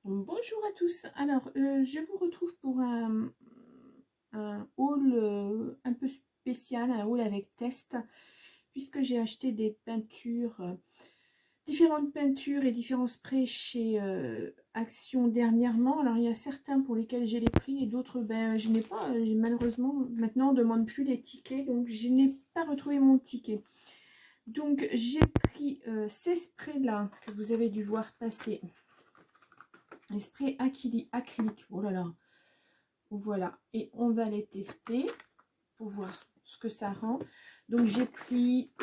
Bonjour à tous. Alors, je vous retrouve pour un haul un peu spécial, un haul avec test, puisque j'ai acheté des peintures, différentes peintures et différents sprays chez Action dernièrement. Alors, il y a certains pour lesquels j'ai les prix et d'autres, ben, je n'ai pas. Malheureusement, maintenant, on ne demande plus les tickets, donc je n'ai pas retrouvé mon ticket. Donc, j'ai pris ces sprays-là que vous avez dû voir passer. Les sprays acrylique, oh là là, voilà, et on va les tester pour voir ce que ça rend. Donc j'ai pris,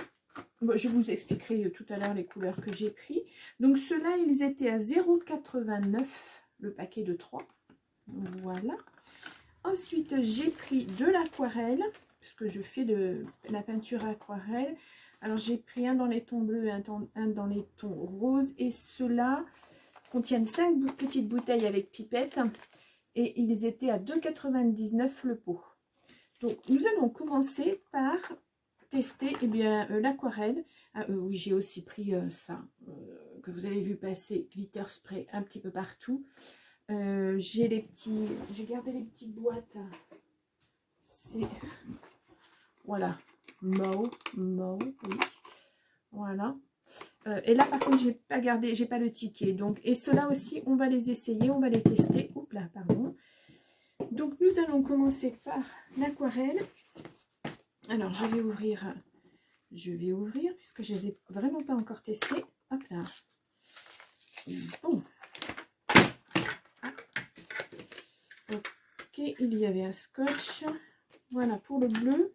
je vous expliquerai tout à l'heure les couleurs que j'ai pris. Donc ceux-là, ils étaient à 0,89 le paquet de 3, voilà. Ensuite j'ai pris de l'aquarelle, puisque je fais de la peinture aquarelle. Alors j'ai pris un dans les tons bleus, un dans les tons roses, et ceux-là contiennent 5 petites bouteilles avec pipette et ils étaient à 2,99 le pot. Donc nous allons commencer par tester l'aquarelle. Oui, j'ai aussi pris ça que vous avez vu passer, glitter spray un petit peu partout. J'ai gardé les petites boîtes. C'est voilà, mauve, oui, voilà. Et là par contre j'ai pas gardé, j'ai pas le ticket, donc, et ceux-là aussi on va les essayer, on va les tester. Oups là, pardon. Donc nous allons commencer par l'aquarelle. Alors je vais ouvrir puisque je les ai vraiment pas encore testés. Hop là. Bon. Ok, il y avait un scotch. Voilà pour le bleu.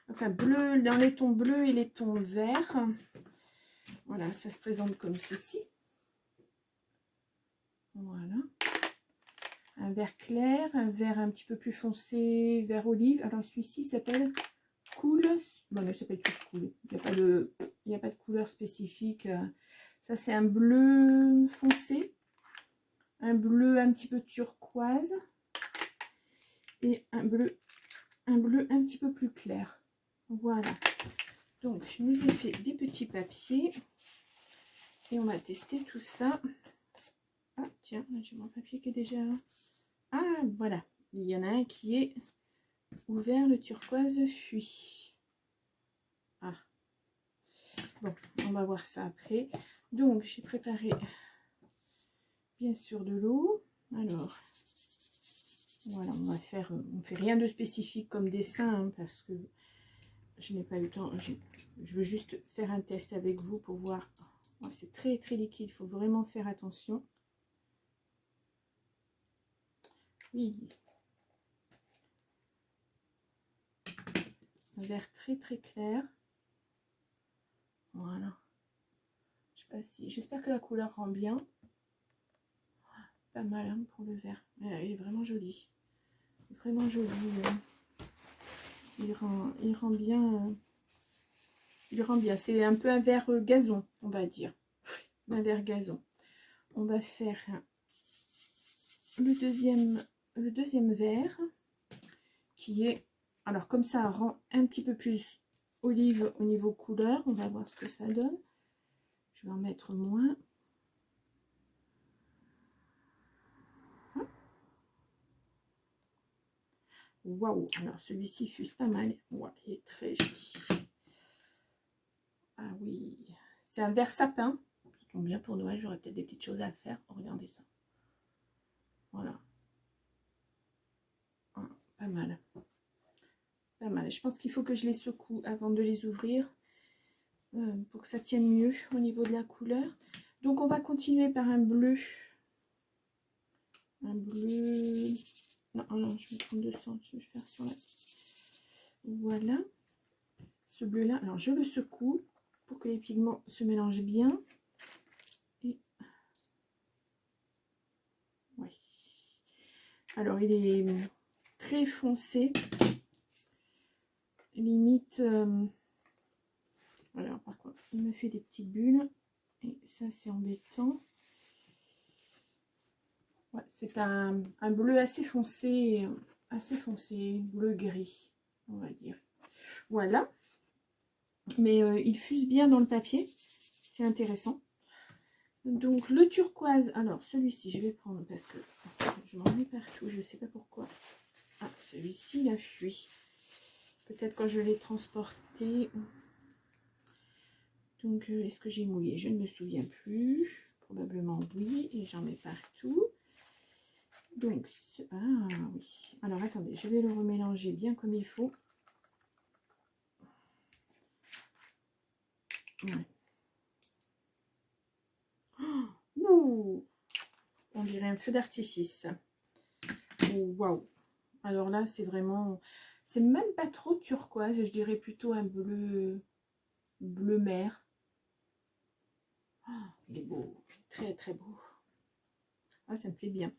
Enfin bleu dans les tons bleus et les tons verts. Voilà, ça se présente comme ceci. Voilà. Un vert clair, un vert un petit peu plus foncé, vert olive. Alors celui-ci s'appelle Cool. Bon, il s'appelle tous Cool. Il n'y a pas de couleur spécifique. Ça c'est un bleu foncé, un bleu un petit peu turquoise et un bleu un petit peu plus clair. Voilà. Donc je nous ai fait des petits papiers et on va tester tout ça. Ah tiens, j'ai mon papier qui est déjà... Ah voilà, il y en a un qui est ouvert, le turquoise fuit. Ah bon, on va voir ça après. Donc j'ai préparé bien sûr de l'eau. Alors voilà, on fait rien de spécifique comme dessin hein, parce que je n'ai pas eu le temps. Je veux juste faire un test avec vous pour voir. Oh, c'est très très liquide, il faut vraiment faire attention. Oui, un vert très très clair. Voilà. Je sais pas si, j'espère que la couleur rend bien. Pas mal hein, pour le vert. Il est vraiment joli. Vraiment joli. Il rend bien. Il rend bien. C'est un peu un vert gazon, on va dire. Un vert gazon. On va faire le deuxième vert qui est, alors comme ça rend un petit peu plus olive au niveau couleur. On va voir ce que ça donne. Je vais en mettre moins. Waouh, alors celui-ci fuse pas mal. Ouais, il est très joli. Ah oui, c'est un vert sapin. Ça tombe bien pour Noël, j'aurais peut-être des petites choses à faire. Regardez ça. Voilà. Ah, pas mal. Pas mal. Je pense qu'il faut que je les secoue avant de les ouvrir pour que ça tienne mieux au niveau de la couleur. Donc on va continuer par un bleu. Un bleu... Non, non, je vais prendre 200. Je vais faire sur la... Voilà. Ce bleu-là, alors je le secoue pour que les pigments se mélangent bien. Et... Ouais. Alors il est très foncé. Limite... Alors par contre, il me fait des petites bulles. Et ça, c'est embêtant. Ouais, c'est un bleu assez foncé, bleu gris, on va dire. Voilà. Mais il fuse bien dans le papier. C'est intéressant. Donc le turquoise, alors celui-ci je vais prendre parce que je m'en mets partout, je ne sais pas pourquoi. Ah, celui-ci il a fui. Peut-être quand je l'ai transporté. Donc est-ce que j'ai mouillé? Je ne me souviens plus. Probablement oui, et j'en mets partout. Donc, ah oui. Alors attendez, je vais le remélanger bien comme il faut. Ouais. Oh, on dirait un feu d'artifice. Oh, waouh. Alors là, c'est vraiment... C'est même pas trop turquoise, je dirais plutôt un bleu mer. Oh, il est beau, très très beau. Ah, ça me plaît bien.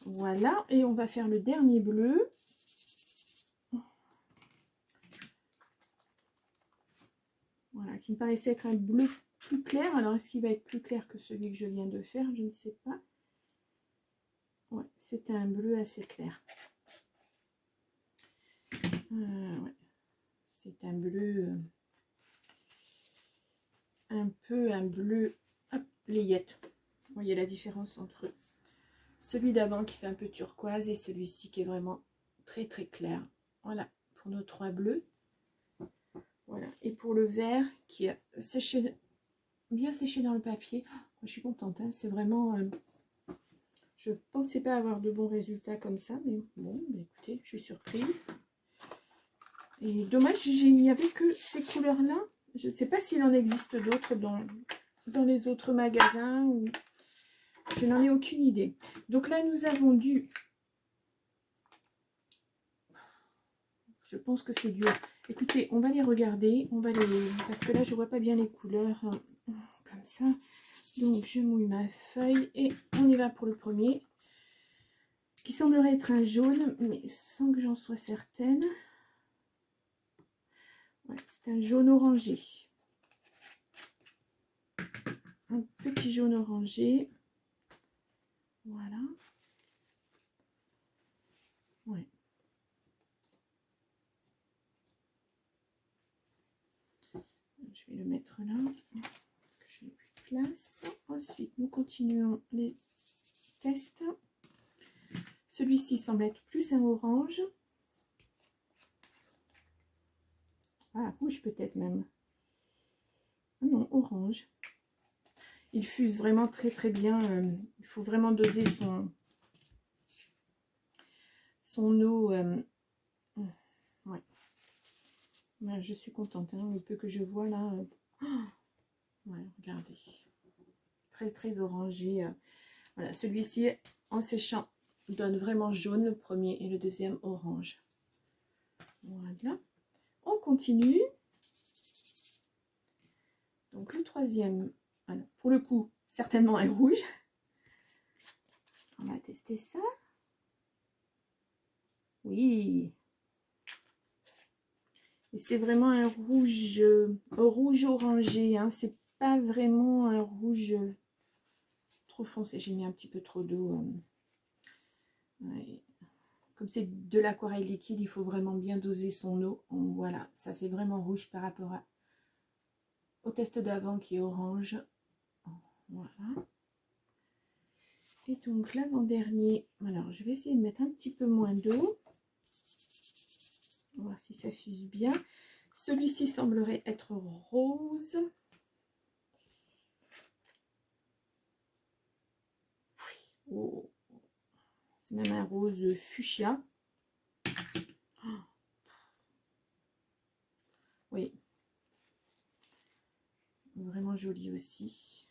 Voilà, et on va faire le dernier bleu. Voilà, qui me paraissait être un bleu plus clair. Alors, est-ce qu'il va être plus clair que celui que je viens de faire? Je ne sais pas. Ouais, c'est un bleu assez clair. Ouais. C'est un bleu, un peu un bleu, hop, layette. Vous voyez la différence entre celui d'avant qui fait un peu turquoise et celui-ci qui est vraiment très très clair. Voilà, pour nos 3 bleus. Voilà, et pour le vert qui a séché, bien séché dans le papier. Oh, je suis contente, hein. C'est vraiment... je pensais pas avoir de bons résultats comme ça, mais bon, bah écoutez, je suis surprise. Et dommage, il n'y avait que ces couleurs-là. Je ne sais pas s'il en existe d'autres dans les autres magasins. Ou... je n'en ai aucune idée. Donc là, nous avons du... je pense que c'est du... écoutez, on va les regarder. On va les... parce que là, je ne vois pas bien les couleurs comme ça. Donc, je mouille ma feuille et on y va pour le premier. Qui semblerait être un jaune, mais sans que j'en sois certaine. Ouais, c'est un jaune orangé. Un petit jaune orangé. Voilà. Ouais. Je vais le mettre là. Je n'ai plus de place. Ensuite, nous continuons les tests. Celui-ci semble être plus un orange. Ah, rouge peut-être même. Ah non, orange. Il fuse vraiment très très bien. Il faut vraiment doser son eau. Ouais. Ouais, je suis contente. Hein, le peu que je vois là. Ouais, regardez. Très très orangé. Voilà, celui-ci en séchant donne vraiment jaune le premier et le deuxième orange. Voilà. On continue. Donc le troisième, voilà, pour le coup, certainement un rouge. On va tester ça. Oui. Et c'est vraiment un rouge orangé. Hein. C'est pas vraiment un rouge trop foncé. J'ai mis un petit peu trop d'eau. Ouais. Comme c'est de l'aquarelle liquide, il faut vraiment bien doser son eau. Voilà, ça fait vraiment rouge par rapport au test d'avant qui est orange. Voilà. Et donc l'avant-dernier, alors je vais essayer de mettre un petit peu moins d'eau. On va voir si ça fuse bien. Celui-ci semblerait être rose. Oh. C'est même un rose fuchsia. Oh. Oui. Vraiment joli aussi.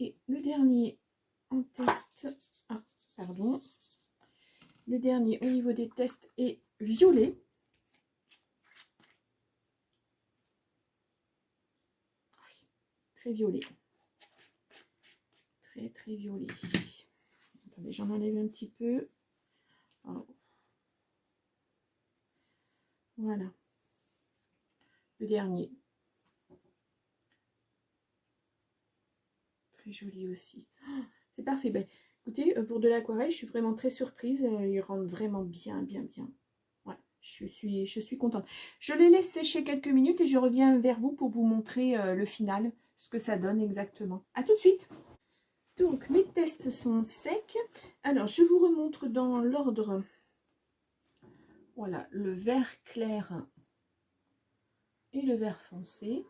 Et le dernier en test. Ah, pardon. Le dernier au niveau des tests est violet. Très violet. Très très violet. Attendez, j'en enlève un petit peu. Oh. Voilà. Le dernier. Très joli aussi. Oh, c'est parfait. Ben, écoutez, pour de l'aquarelle, je suis vraiment très surprise. Il rentre vraiment bien, bien, bien. Ouais. je suis contente. Je les laisse sécher quelques minutes et je reviens vers vous pour vous montrer le final, ce que ça donne exactement. À tout de suite. Donc, mes tests sont secs. Alors, je vous remontre dans l'ordre. Voilà, le vert clair et le vert foncé.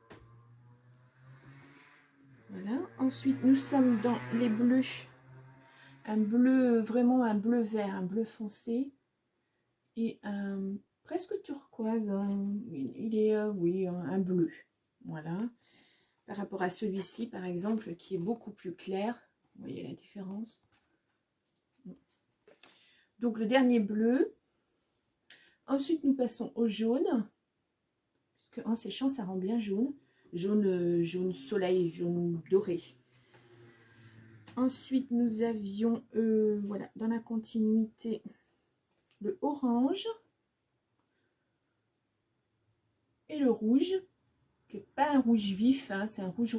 Voilà. Ensuite, nous sommes dans les bleus. Un bleu, vraiment un bleu vert, un bleu foncé. Et un presque turquoise. Il est, oui, un bleu. Voilà. Par rapport à celui-ci, par exemple, qui est beaucoup plus clair. Vous voyez la différence. Donc, le dernier bleu. Ensuite, nous passons au jaune. Parce qu'en séchant, ça rend bien jaune. Jaune, jaune soleil, jaune doré. Ensuite, nous avions, voilà, dans la continuité, le orange. Et le rouge, qui n'est pas un rouge vif, hein, c'est un rouge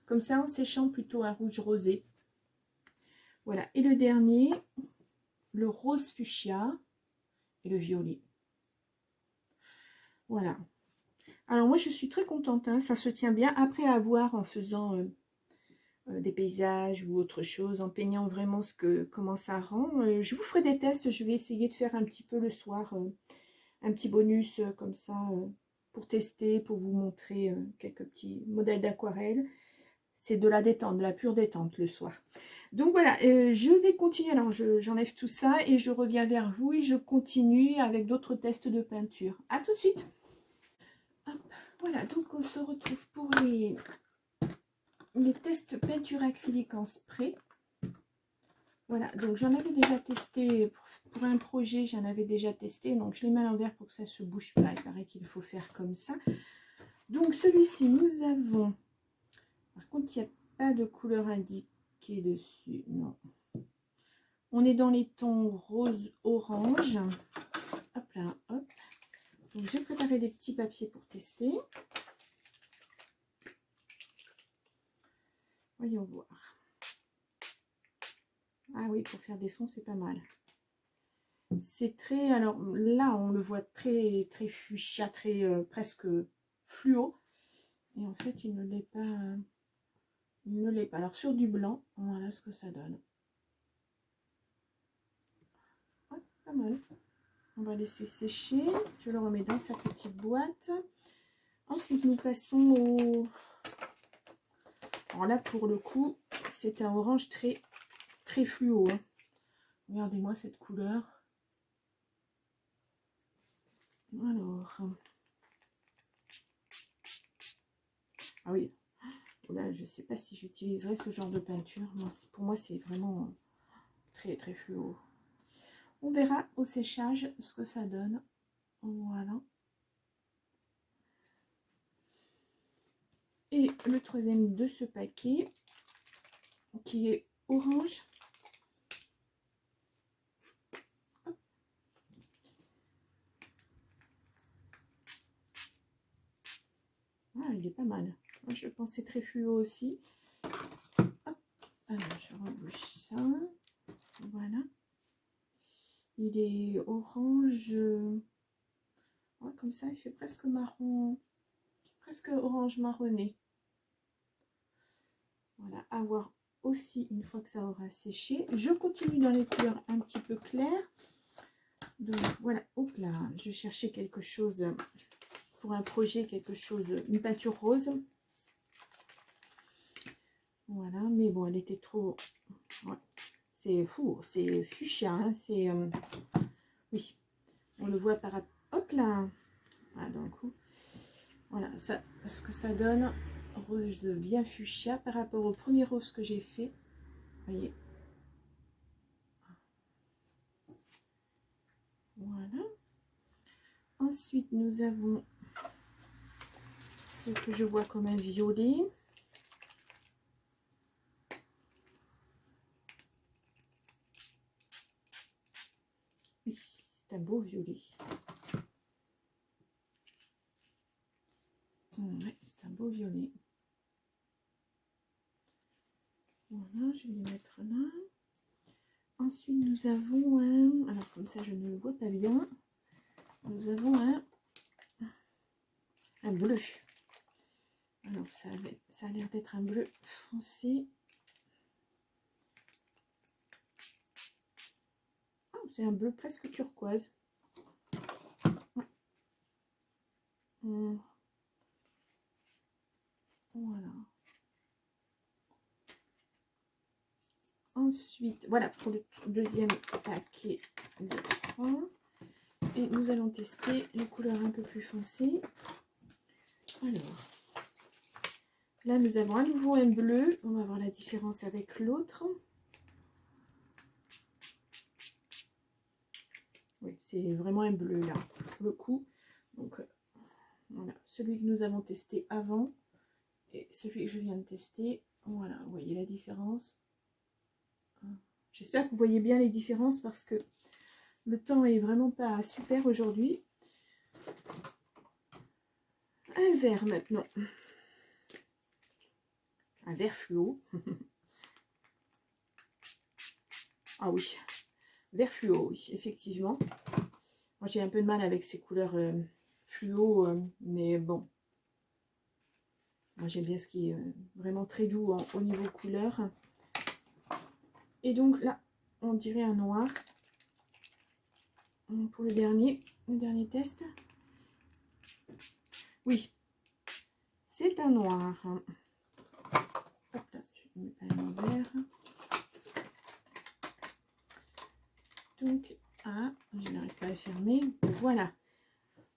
comme ça en séchant, plutôt un rouge rosé. Voilà, et le dernier, le rose fuchsia et le violet. Voilà. Alors moi je suis très contente, hein, ça se tient bien. Après avoir en faisant des paysages ou autre chose, en peignant vraiment comment ça rend. Je vous ferai des tests, je vais essayer de faire un petit peu le soir, un petit bonus comme ça, pour tester, pour vous montrer quelques petits modèles d'aquarelle. C'est de la détente, de la pure détente le soir. Donc voilà, je vais continuer. Alors j'enlève tout ça et je reviens vers vous et je continue avec d'autres tests de peinture. À tout de suite. Hop, voilà, donc on se retrouve pour les tests peinture acrylique en spray. Voilà, donc j'en avais déjà testé pour un projet, j'en avais déjà testé. Donc je les mets à l'envers pour que ça se bouge pas. Il paraît qu'il faut faire comme ça. Donc celui-ci, nous avons... Par contre, il n'y a pas de couleur indiquée dessus. Non. On est dans les tons rose-orange. Hop là, hop. Donc j'ai préparé des petits papiers pour tester. Voyons voir. Ah oui, pour faire des fonds, c'est pas mal. C'est très... Alors là, on le voit très, très fuchsia, très presque fluo. Et en fait, il ne l'est pas. Il ne l'est pas. Alors sur du blanc, voilà ce que ça donne. Ouais, pas mal. On va laisser sécher. Je le remets dans sa petite boîte. Ensuite, nous passons au... Alors là, pour le coup, c'est un orange très, très fluo. Hein. Regardez-moi cette couleur. Alors... Ah oui. Là, je ne sais pas si j'utiliserai ce genre de peinture. Pour moi, c'est vraiment très, très fluo. On verra au séchage ce que ça donne. Voilà. Et le troisième de ce paquet, qui est orange. Ah, il est pas mal. Moi, je pensais très fluo aussi. Hop. Alors, je rebouche ça. Voilà. Il est orange. Ouais, comme ça, il fait presque marron. Presque orange marronné. Voilà, à voir aussi une fois que ça aura séché. Je continue dans les couleurs un petit peu claires. Donc voilà, hop là, je cherchais quelque chose pour un projet, quelque chose, une peinture rose. Voilà, mais bon, elle était trop... Ouais, c'est fou, c'est fuchsia, hein, c'est... oui, on le voit par... Hop là. Voilà, d'un coup. Voilà, ça, ce que ça donne, rose bien fuchsia par rapport au premier rose que j'ai fait. Vous voyez. Voilà. Ensuite, nous avons ce que je vois comme un violet. Oui, c'est un beau violet. Ouais, c'est un beau violet. Voilà, je vais les mettre là. Ensuite, nous avons un... Alors, comme ça, je ne le vois pas bien. nous avons un bleu. Alors, ça a l'air d'être un bleu foncé. Oh, c'est un bleu presque turquoise. Ouais. Voilà. Ensuite, voilà pour le deuxième paquet de 3. Et nous allons tester les couleurs un peu plus foncées. Alors, là nous avons à nouveau un bleu. On va voir la différence avec l'autre. Oui, c'est vraiment un bleu là, pour le coup. Donc, voilà, celui que nous avons testé avant et celui que je viens de tester. Voilà, vous voyez la différence. J'espère que vous voyez bien les différences parce que le temps est vraiment pas super aujourd'hui. Un vert maintenant. Un vert fluo. Ah oui, vert fluo, oui, effectivement. Moi, j'ai un peu de mal avec ces couleurs fluo, mais bon. Moi, j'aime bien ce qui est vraiment très doux au niveau couleur. Et donc là, on dirait un noir. Pour le dernier test. Oui, c'est un noir. Hop là, je mets à l'envers. Donc, ah, je n'arrive pas à fermer. Voilà.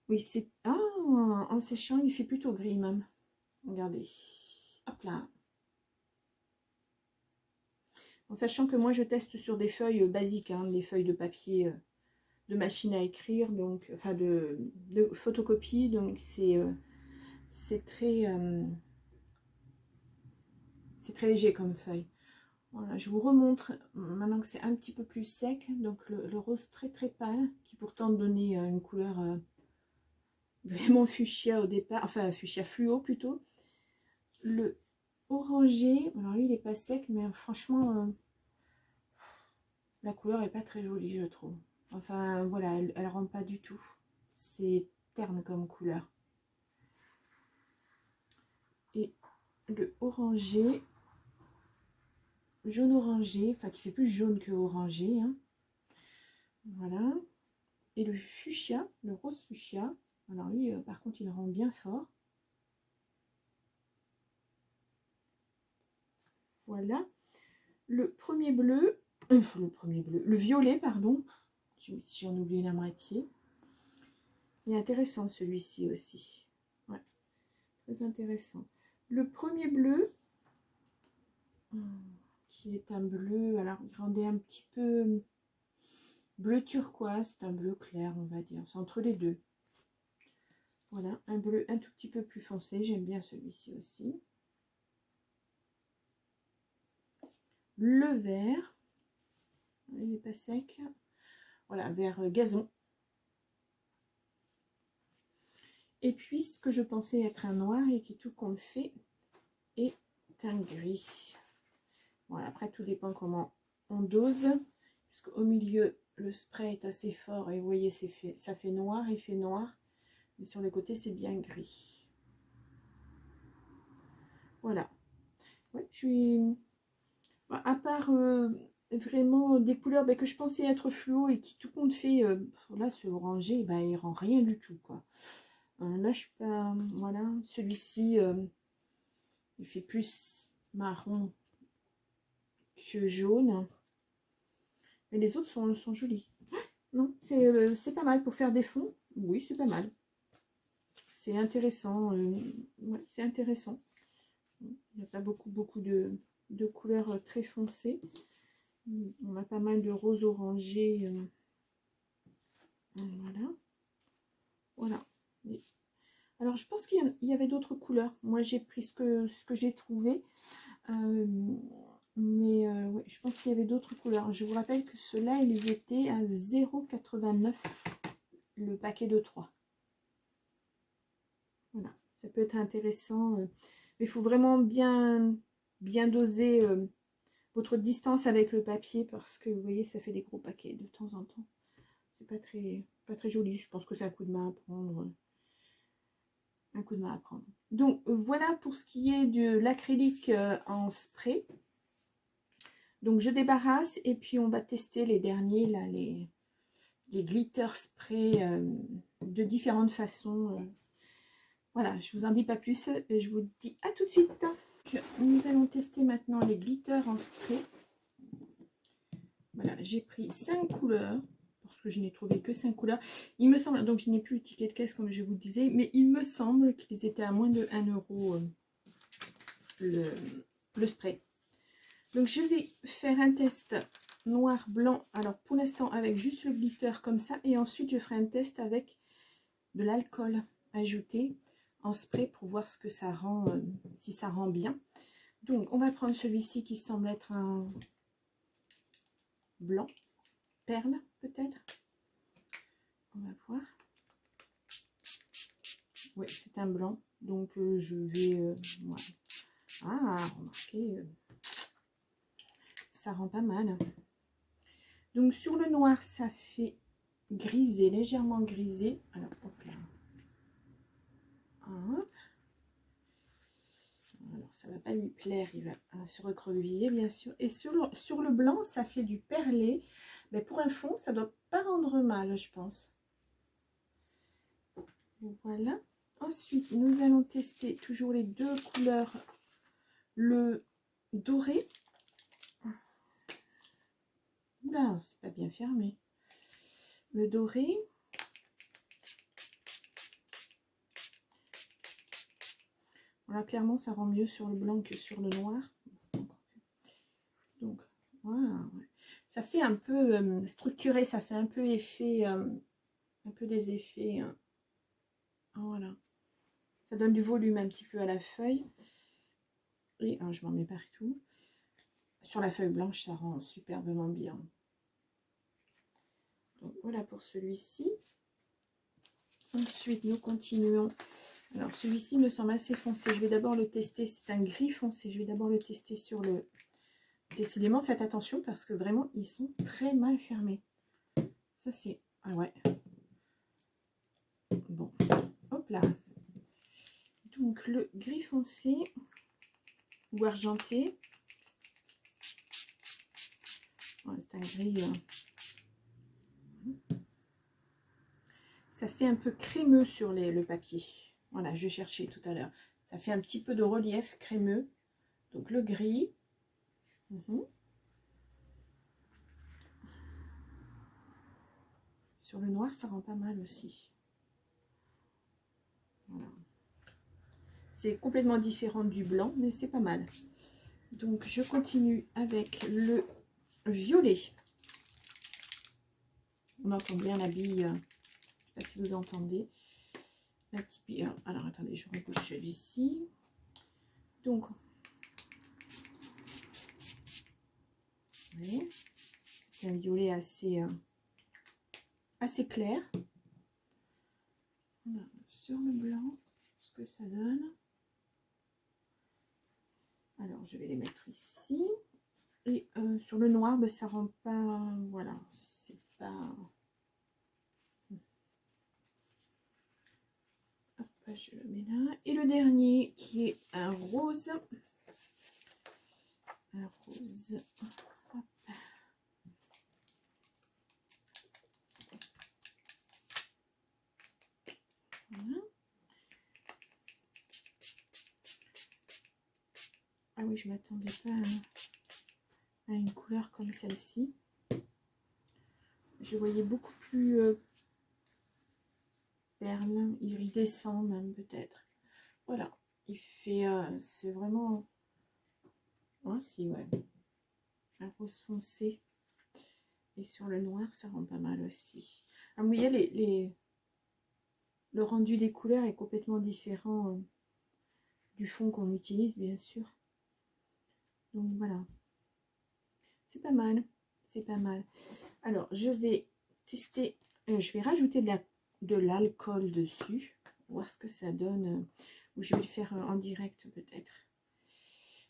Oui, c'est... Ah, en séchant, il fait plutôt gris même. Regardez. Hop là. En sachant que moi, je teste sur des feuilles basiques, hein, des feuilles de papier de machine à écrire, donc, enfin de photocopie, donc c'est très léger comme feuille. Voilà, je vous remontre maintenant que c'est un petit peu plus sec, donc le rose très très pâle, qui pourtant donnait une couleur vraiment fuchsia au départ, enfin fuchsia fluo plutôt. Le orangé, alors lui il n'est pas sec, mais franchement la couleur est pas très jolie je trouve. Enfin voilà, elle rend pas du tout. C'est terne comme couleur. Et le orangé, jaune orangé, enfin qui fait plus jaune que orangé, hein. Voilà. Et le fuchsia, le rose fuchsia, alors lui par contre il rend bien fort. Voilà. Le premier bleu, le violet pardon, si j'en oublie la moitié. Il est intéressant celui-ci aussi. Ouais, très intéressant. Le premier bleu, qui est un bleu, alors regardez un petit peu bleu turquoise, c'est un bleu clair on va dire, c'est entre les deux. Voilà, un bleu un tout petit peu plus foncé, j'aime bien celui-ci aussi. Le vert, il n'est pas sec. Voilà, vert gazon. Et puis ce que je pensais être un noir et qui est tout compte fait est un gris. Voilà, après tout dépend comment on dose, puisqu'au milieu le spray est assez fort et vous voyez ça fait noir, il fait noir, mais sur les côtés c'est bien gris. Voilà. Ouais, je suis à part vraiment des couleurs que je pensais être fluo et qui tout compte fait, là ce orangé il rend rien du tout quoi. Là je suis pas, voilà, celui-ci il fait plus marron que jaune, mais les autres sont jolis. Non, c'est pas mal pour faire des fonds. Oui, c'est pas mal. C'est intéressant. Ouais, c'est intéressant. Il n'y a pas beaucoup de couleurs très foncées. On a pas mal de rose orangé. Voilà. Voilà. Alors, je pense qu'il y avait d'autres couleurs. Moi, j'ai pris ce que j'ai trouvé. Mais ouais, je pense qu'il y avait d'autres couleurs. Je vous rappelle que ceux-là, ils étaient à 0,89 le paquet de 3. Voilà, ça peut être intéressant. Mais il faut vraiment bien doser votre distance avec le papier parce que vous voyez, ça fait des gros paquets de temps en temps. c'est pas très joli. Je pense que c'est un coup de main à prendre. Un coup de main à prendre. Donc voilà pour ce qui est de l'acrylique en spray. Donc je débarrasse et puis on va tester les derniers là, les glitter spray de différentes façons. Voilà, je vous en dis pas plus et je vous dis à tout de suite. Nous allons tester maintenant les glitters en spray. Voilà, j'ai pris 5 couleurs parce que je n'ai trouvé que 5 couleurs. Il me semble, donc je n'ai plus le ticket de caisse comme je vous disais, mais il me semble qu'ils étaient à moins de 1 euro le spray. Donc je vais faire un test noir, blanc, alors pour l'instant avec juste le glitter comme ça, et ensuite je ferai un test avec de l'alcool ajouté en spray pour voir ce que ça rend, si ça rend bien. Donc on va prendre celui-ci qui semble être un blanc, perle peut-être. On va voir. Oui, c'est un blanc, donc je vais... ouais. Ah, remarquez, ça rend pas mal. Donc sur le noir, ça fait grisé, légèrement grisé. Alors, hop là. Hop. Alors, ça va pas lui plaire, il va se recroqueviller, bien sûr. Et sur le blanc, ça fait du perlé. Mais pour un fond, ça doit pas rendre mal, je pense. Voilà. Ensuite, nous allons tester toujours les deux couleurs. Le doré. Là, c'est pas bien fermé. Le doré. Voilà, clairement, ça rend mieux sur le blanc que sur le noir. Donc, voilà. Ça fait un peu structuré, ça fait un peu effet, un peu des effets. Voilà. Ça donne du volume un petit peu à la feuille. Et je m'en mets partout. Sur la feuille blanche, ça rend superbement bien. Donc, voilà pour celui-ci. Ensuite, nous continuons. Alors, celui-ci me semble assez foncé. Je vais d'abord le tester. C'est un gris foncé. Je vais d'abord le tester sur le... Décidément, faites attention parce que vraiment, ils sont très mal fermés. Ça, c'est... Ah ouais. Bon. Hop là. Donc, le gris foncé ou argenté. Ouais, c'est un gris... Ça fait un peu crémeux sur le papier. Voilà, je cherchais tout à l'heure. Ça fait un petit peu de relief crémeux. Donc le gris. Sur le noir, ça rend pas mal aussi. Voilà. C'est complètement différent du blanc, mais c'est pas mal. Donc je continue avec le violet. On entend bien la bille. Je ne sais pas si vous entendez. La petite bille. Alors attendez, je rebouche celui-ci. Donc, oui, c'est un violet assez clair. Voilà, sur le blanc, ce que ça donne. Alors, je vais les mettre ici. Et sur le noir, ben, ça rend pas... Voilà, c'est pas... Hop, je le mets là. Et le dernier, qui est un rose. Un rose. Hop. Voilà. Ah oui, je m'attendais pas à une couleur comme celle-ci. Je voyais beaucoup plus perle, iridescent même peut-être. Voilà, il fait, c'est vraiment, oh, si ouais, un rose foncé. Et sur le noir, ça rend pas mal aussi. Ah, vous voyez, le rendu des couleurs est complètement différent du fond qu'on utilise, bien sûr. Donc voilà, c'est pas mal, c'est pas mal. Alors, je vais tester, je vais rajouter de l'alcool dessus, voir ce que ça donne, ou je vais le faire en direct peut-être.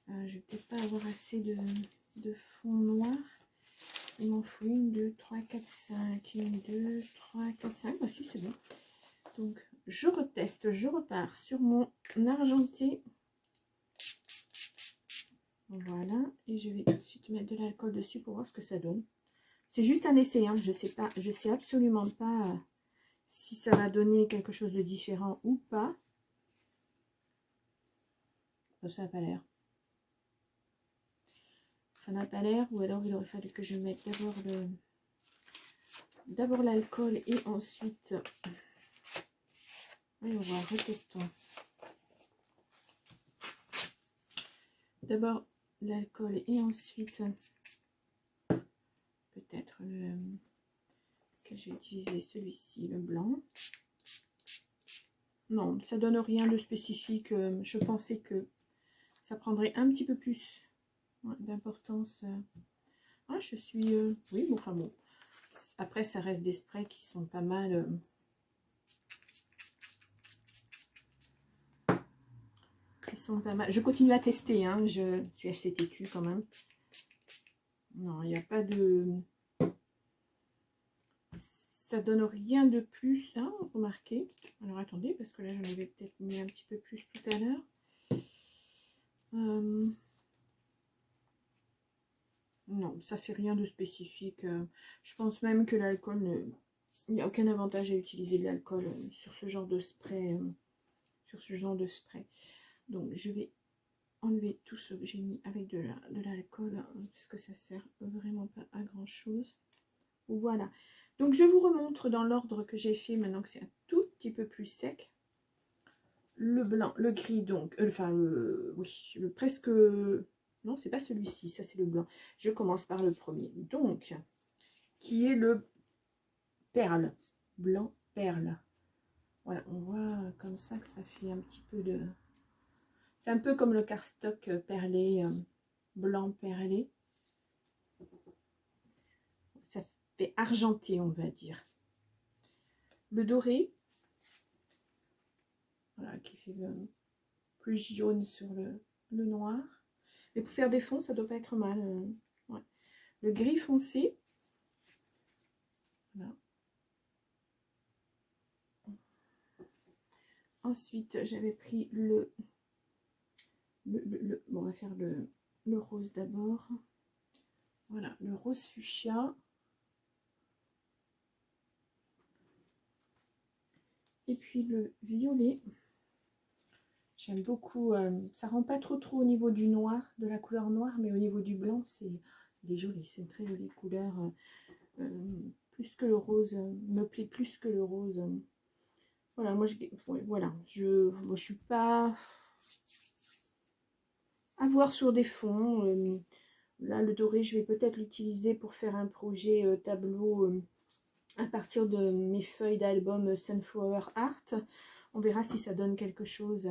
Je vais peut-être pas avoir assez de fond noir. Il m'en faut 1, 2, 3, 4, 5. 1, 2, 3, 4, 5. Bah si, c'est bon. Donc, je reteste, je repars sur mon argenté. Voilà. Et je vais tout de suite mettre de l'alcool dessus pour voir ce que ça donne. C'est juste un essai, hein. Je sais pas, je sais absolument pas si ça va donner quelque chose de différent ou pas. Ça n'a pas l'air. Ça n'a pas l'air, ou alors il aurait fallu que je mette d'abord l'alcool et ensuite... Allez, on va retestons. D'abord l'alcool et ensuite peut-être que j'ai utilisé celui-ci, le blanc. Non, ça donne rien de spécifique. Je pensais que ça prendrait un petit peu plus d'importance. Ah, je suis... oui, bon, enfin bon. Après, ça reste des sprays qui sont pas mal... Ils sont pas mal. Je continue à tester, hein. Je suis HCTQ quand même. Non, il n'y a pas de... Ça donne rien de plus. Ah, remarquez. Alors, attendez, parce que là, j'en avais peut-être mis un petit peu plus tout à l'heure. Non, ça fait rien de spécifique. Je pense même que l'alcool, il n'y a aucun avantage à utiliser de l'alcool sur ce genre de spray. Donc, je vais enlever tout ce que j'ai mis avec de l'alcool, puisque ça sert vraiment pas à grand chose. Voilà. Donc, je vous remontre dans l'ordre que j'ai fait, maintenant que c'est un tout petit peu plus sec. Le blanc, le gris, donc, oui, presque... Non, c'est pas celui-ci, ça c'est le blanc. Je commence par le premier, donc, qui est le perle, blanc perle. Voilà, on voit comme ça que ça fait un petit peu de... C'est un peu comme le cardstock perlé, blanc perlé. Ça fait argenté, on va dire. Le doré, voilà, qui fait plus jaune sur le noir. Et pour faire des fonds, ça doit pas être mal. Ouais. Le gris foncé. Voilà. Ensuite, j'avais pris bon, on va faire le rose d'abord. Voilà, le rose fuchsia. Et puis le violet. J'aime beaucoup. Ça rend pas trop au niveau du noir, de la couleur noire, mais au niveau du blanc, c'est joli. C'est une très jolie couleur. Plus que le rose, me plaît plus que le rose. Voilà, moi je suis pas à voir sur des fonds. Là, le doré, je vais peut-être l'utiliser pour faire un projet tableau à partir de mes feuilles d'album Sunflower Art. On verra si ça donne quelque chose.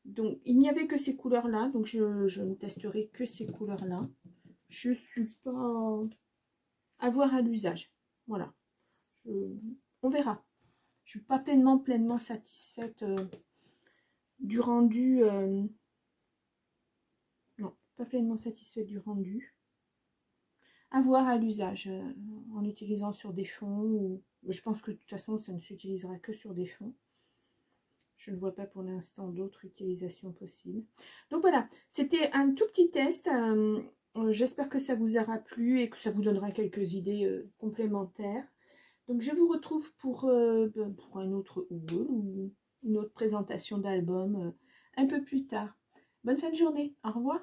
Donc, il n'y avait que ces couleurs-là, donc je ne testerai que ces couleurs-là. Je ne suis pas à voir à l'usage. Voilà. On verra. Je ne suis pas pleinement satisfaite du rendu. Non, pas pleinement satisfaite du rendu. À voir à l'usage, en utilisant sur des fonds. Ou... Je pense que de toute façon, ça ne s'utilisera que sur des fonds. Je ne vois pas pour l'instant d'autres utilisations possibles. Donc voilà, c'était un tout petit test. J'espère que ça vous aura plu et que ça vous donnera quelques idées complémentaires. Donc je vous retrouve pour un autre haul ou une autre présentation d'album un peu plus tard. Bonne fin de journée, au revoir.